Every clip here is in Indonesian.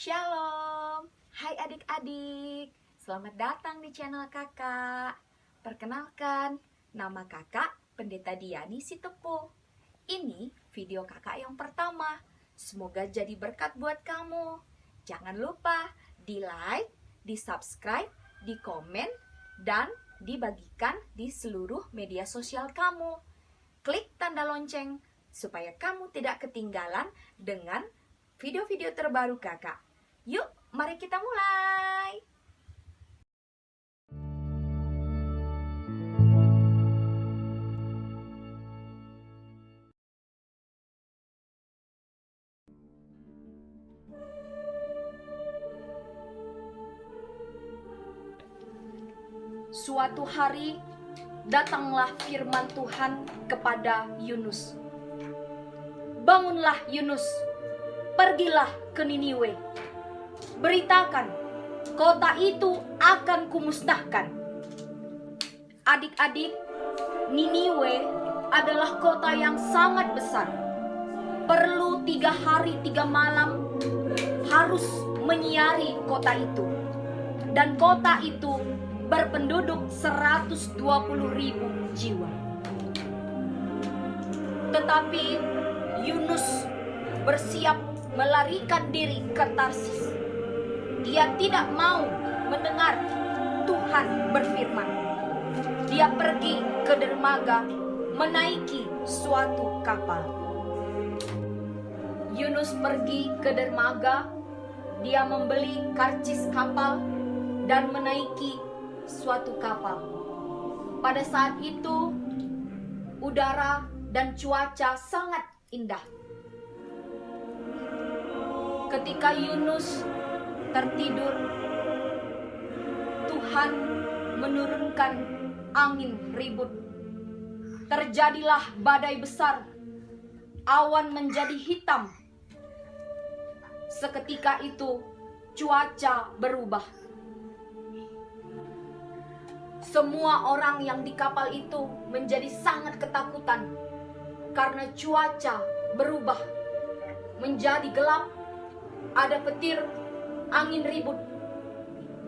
Shalom, hai adik-adik, selamat datang di channel kakak. Perkenalkan, nama kakak Pendeta Diani Sitepu. Ini video kakak yang pertama, semoga jadi berkat buat kamu. Jangan lupa di like, di subscribe, di komen, dan dibagikan di seluruh media sosial kamu. Klik tanda lonceng supaya kamu tidak ketinggalan dengan video-video terbaru kakak. Yuk, mari kita mulai. Suatu hari, datanglah firman Tuhan kepada Yunus. Bangunlah Yunus, pergilah ke Niniwe. Beritakan, kota itu akan kumusnahkan. Adik-adik, Niniwe adalah kota yang sangat besar. Perlu 3 hari 3 malam harus menyiari kota itu. Dan kota itu berpenduduk 120.000 jiwa. Tetapi Yunus bersiap melarikan diri ke Tarsis. Dia tidak mau mendengar Tuhan berfirman. Dia pergi ke dermaga menaiki suatu kapal. Yunus pergi ke dermaga, dia membeli karcis kapal dan menaiki suatu kapal. Pada saat itu, udara dan cuaca sangat indah. Ketika Yunus tertidur, Tuhan menurunkan angin ribut. Terjadilah badai besar, awan menjadi hitam. Seketika itu, cuaca berubah. Semua orang yang di kapal itu menjadi sangat ketakutan karena cuaca berubah menjadi gelap, ada petir, angin ribut.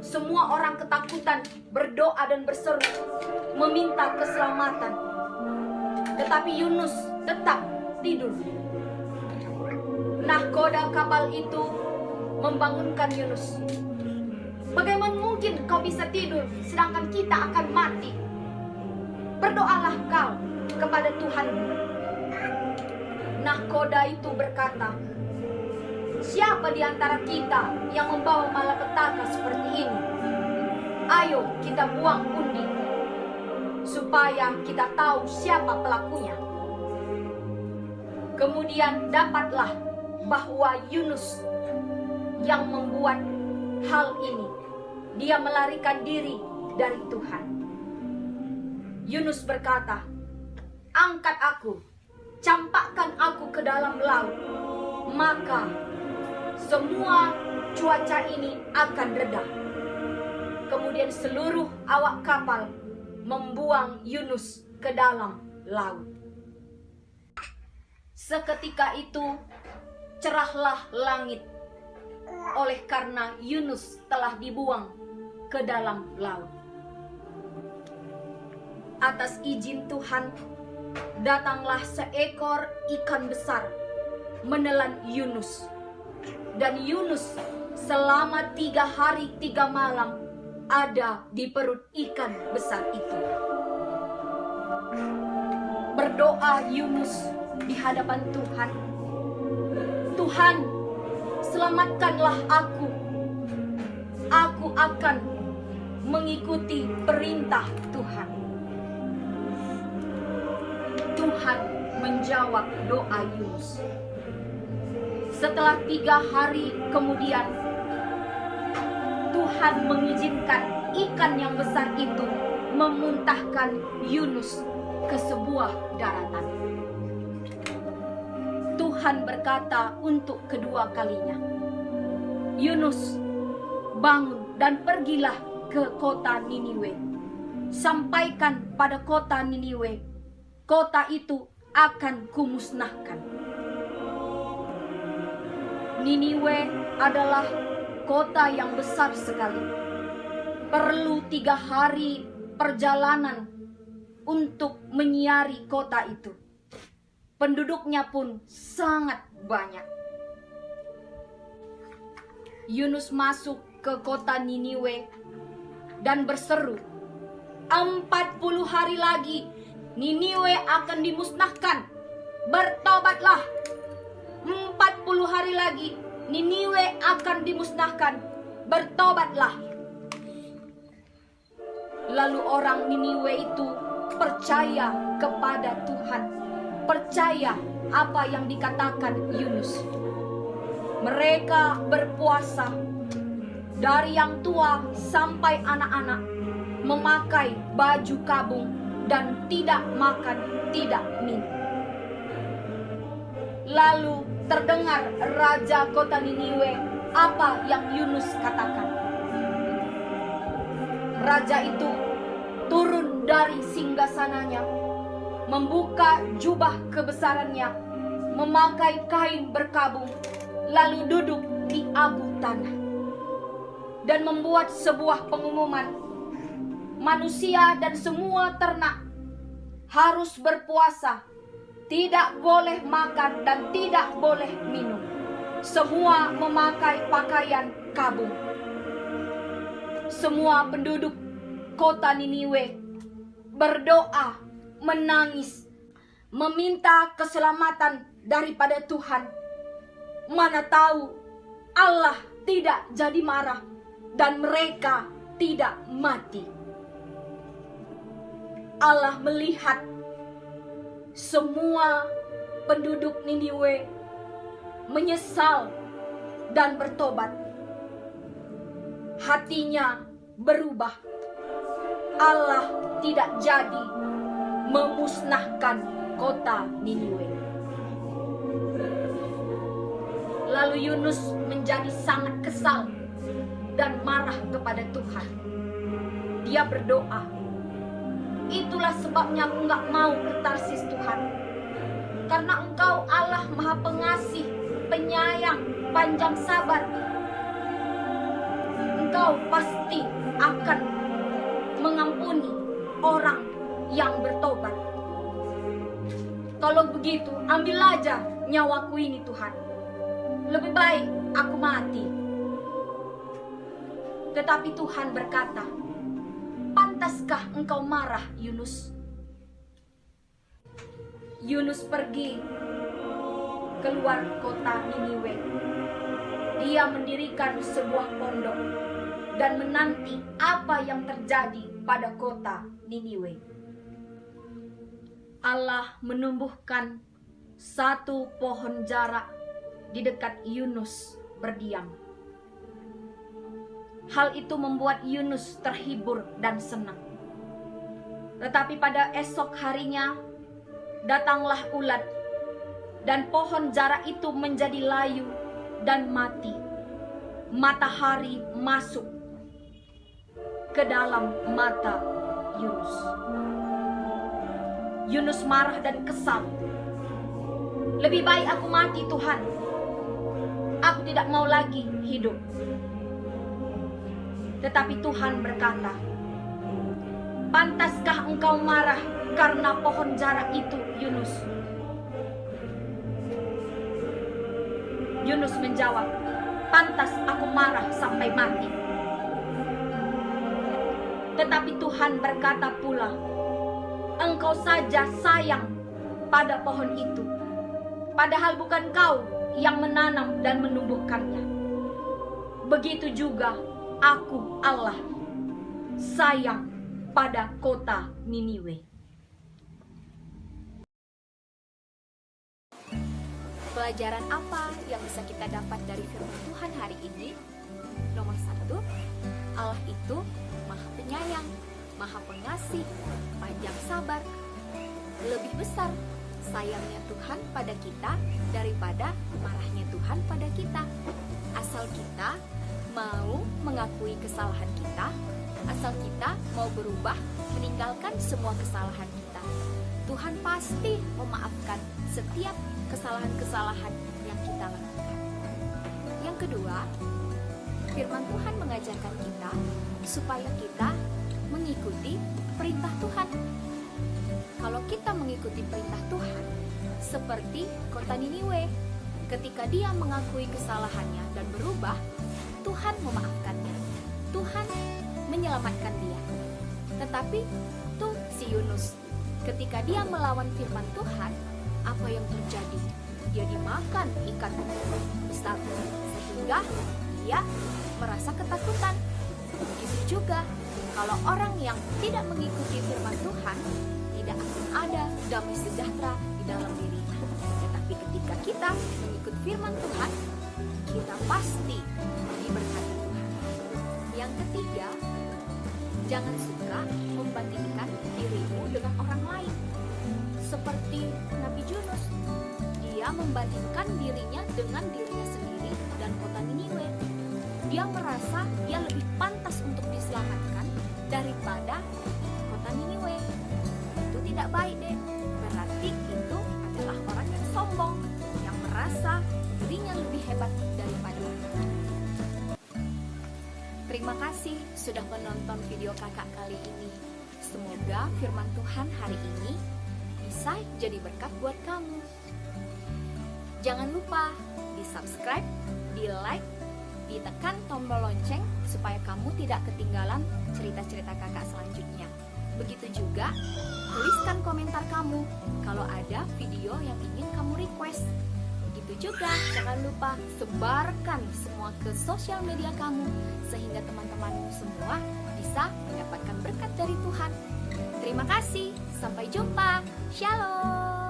Semua orang ketakutan, berdoa dan berseru meminta keselamatan. Tetapi Yunus tetap tidur. Nahkoda kapal itu membangunkan Yunus. Bagaimana mungkin kau bisa tidur sedangkan kita akan mati? Berdoalah kau kepada Tuhanmu. Nahkoda itu berkata, siapa di antara kita yang membawa malapetaka seperti ini? Ayo kita buang undi supaya kita tahu siapa pelakunya. Kemudian dapatlah bahwa Yunus yang membuat hal ini. Dia melarikan diri dari Tuhan. Yunus berkata, angkat aku, campakkan aku ke dalam laut, maka semua cuaca ini akan reda. Kemudian seluruh awak kapal membuang Yunus ke dalam laut. Seketika itu cerahlah langit oleh karena Yunus telah dibuang ke dalam laut. Atas izin Tuhan, datanglah seekor ikan besar menelan Yunus. Dan Yunus selama 3 hari 3 malam ada di perut ikan besar itu. Berdoa Yunus di hadapan Tuhan. Tuhan, selamatkanlah aku. Aku akan mengikuti perintah Tuhan. Tuhan menjawab doa Yunus. Setelah 3 hari kemudian, Tuhan mengizinkan ikan yang besar itu memuntahkan Yunus ke sebuah daratan. Tuhan berkata untuk kedua kalinya, Yunus, bangun dan pergilah ke kota Niniwe. Sampaikan pada kota Niniwe, kota itu akan kumusnahkan. Niniwe adalah kota yang besar sekali. Perlu 3 hari perjalanan untuk menyiari kota itu. Penduduknya pun sangat banyak. Yunus masuk ke kota Niniwe dan berseru, 40 hari lagi Niniwe akan dimusnahkan. Bertobatlah. 40 hari lagi Niniwe akan dimusnahkan. Bertobatlah. Lalu orang Niniwe itu percaya kepada Tuhan. Percaya apa yang dikatakan Yunus. Mereka berpuasa, dari yang tua sampai anak-anak, memakai baju kabung dan tidak makan, tidak minum. Lalu terdengar raja kota Niniwe apa yang Yunus katakan. Raja itu turun dari singgasananya, membuka jubah kebesarannya, memakai kain berkabung, lalu duduk di abu tanah dan membuat sebuah pengumuman. Manusia dan semua ternak harus berpuasa, tidak boleh makan dan tidak boleh minum. Semua memakai pakaian kabung. Semua penduduk kota Niniwe berdoa, menangis, meminta keselamatan daripada Tuhan. Mana tahu Allah tidak jadi marah dan mereka tidak mati. Allah melihat semua penduduk Niniwe menyesal dan bertobat. Hatinya berubah. Allah tidak jadi memusnahkan kota Niniwe. Lalu Yunus menjadi sangat kesal dan marah kepada Tuhan. Dia berdoa, itulah sebabnya aku gak mau ke Tarsis, Tuhan. Karena Engkau Allah Maha Pengasih, penyayang, panjang sabar. Engkau pasti akan mengampuni orang yang bertobat. Kalau begitu, ambil aja nyawaku ini, Tuhan. Lebih baik aku mati. Tetapi Tuhan berkata, pantaskah engkau marah, Yunus? Yunus pergi keluar kota Niniwe. Dia mendirikan sebuah pondok dan menanti apa yang terjadi pada kota Niniwe. Allah menumbuhkan satu pohon jarak di dekat Yunus berdiam. Hal itu membuat Yunus terhibur dan senang. Tetapi pada esok harinya datanglah ulat dan pohon jarak itu menjadi layu dan mati. Matahari masuk ke dalam mata Yunus. Yunus marah dan kesal. Lebih baik aku mati, Tuhan. Aku tidak mau lagi hidup. Tetapi Tuhan berkata, pantaskah engkau marah karena pohon jarak itu, Yunus? Yunus menjawab, pantas aku marah sampai mati. Tetapi Tuhan berkata pula, engkau saja sayang pada pohon itu, padahal bukan kau yang menanam dan menumbuhkannya. Begitu juga aku, Allah, sayang pada kota Niniwe. Pelajaran apa yang bisa kita dapat dari firman Tuhan hari ini? Nomor 1, Allah itu Maha Penyayang, Maha Pengasih, panjang sabar. Lebih besar sayangnya Tuhan pada kita daripada marahnya Tuhan pada kita. Asal kita mau mengakui kesalahan kita, asal kita mau berubah, meninggalkan semua kesalahan kita, Tuhan pasti memaafkan setiap kesalahan-kesalahan yang kita lakukan. Firman Tuhan mengajarkan kita supaya kita mengikuti perintah Tuhan. Kalau kita mengikuti perintah Tuhan, seperti kota Niniwe, ketika dia mengakui kesalahannya dan berubah, Tuhan memaafkannya. Tuhan menyelamatkan dia. Tetapi tuh si Yunus, ketika dia melawan firman Tuhan, apa yang terjadi? Dia dimakan ikan besar, sehingga dia merasa ketakutan. Begitu juga kalau orang yang tidak mengikuti firman Tuhan, tidak akan ada damai sejahtera di dalam dirinya. Tetapi ketika kita mengikut firman Tuhan, kita pasti diberkati Tuhan. Yang ketiga, jangan suka membandingkan dirimu dengan orang lain. Seperti Nabi Yunus, dia membandingkan dirinya dengan dirinya sendiri dan kota Niniwe. Dia merasa dia lebih pantas untuk diselamatkan daripada kota Niniwe. Itu tidak baik deh. Berarti itu adalah orang yang sombong, yang merasa dirinya lebih hebat daripada orang lain. Terima kasih sudah menonton video kakak kali ini. Semoga firman Tuhan hari ini bisa jadi berkat buat kamu. Jangan lupa di subscribe, di like, ditekan tombol lonceng supaya kamu tidak ketinggalan cerita-cerita kakak selanjutnya. Begitu juga, tuliskan komentar kamu kalau ada video yang ingin kamu request. Begitu juga, jangan lupa sebarkan semua ke sosial media kamu sehingga teman-temanmu semua bisa mendapatkan berkat dari Tuhan. Terima kasih, sampai jumpa. Shalom.